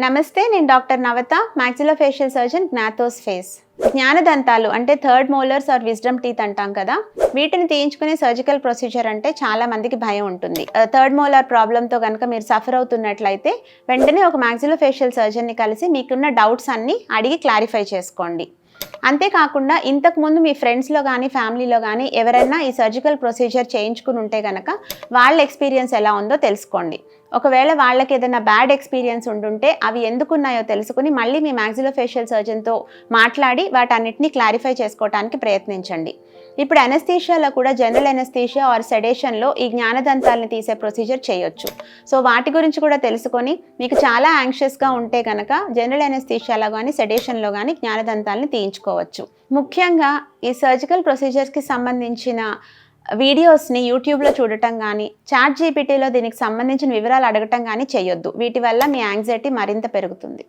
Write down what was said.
నమస్తే, నేను doctor Navata, maxillofacial surgeon, జ్ఞాతోస్ ఫేస్. జ్ఞానదంతాలు అంటే third molars or wisdom teeth అంటాం కదా, వీటిని తీయించుకునే సర్జికల్ ప్రొసీజర్ అంటే చాలా మందికి భయం ఉంటుంది. థర్డ్ మోలార్ ప్రాబ్లంతో కనుక మీరు సఫర్ అవుతున్నట్లయితే వెంటనే ఒక మాక్సిలోఫేషియల్ సర్జన్ని కలిసి మీకున్న డౌట్స్ అన్నీ అడిగి క్లారిఫై చేసుకోండి. అంతేకాకుండా ఇంతకుముందు మీ ఫ్రెండ్స్లో కానీ ఫ్యామిలీలో కానీ ఎవరైనా ఈ సర్జికల్ ప్రొసీజర్ చేయించుకుని ఉంటే కనుక వాళ్ళ ఎక్స్పీరియన్స్ ఎలా ఉందో తెలుసుకోండి. ఒకవేళ వాళ్ళకి ఏదైనా బ్యాడ్ ఎక్స్పీరియన్స్ ఉంటుంటే అవి ఎందుకున్నాయో తెలుసుకుని మళ్ళీ మీ మాక్సిలోఫేషియల్ సర్జన్తో మాట్లాడి వాటన్నిటిని క్లారిఫై చేసుకోవడానికి ప్రయత్నించండి. ఇప్పుడు అనస్థీషియాలో కూడా జనరల్ అనస్థీషియా ఆర్ సెడేషన్లో ఈ జ్ఞానదంతాలని తీసే ప్రొసీజర్ చేయొచ్చు. సో వాటి గురించి కూడా తెలుసుకొని మీకు చాలా యాంగ్షియస్గా ఉంటే కనుక జనరల్ అనస్థీషియాలో కానీ సెడేషన్లో కానీ జ్ఞానదంతాలని తీయించుకోవచ్చు. ముఖ్యంగా ఈ సర్జికల్ ప్రొసీజర్స్కి సంబంధించిన వీడియోస్ని యూట్యూబ్లో చూడటం కానీ చాట్‌జీపీటీలో దీనికి సంబంధించిన వివరాలు అడగటం కానీ చేయొద్దు. వీటి వల్ల మీ యాంగ్జైటీ మరింత పెరుగుతుంది.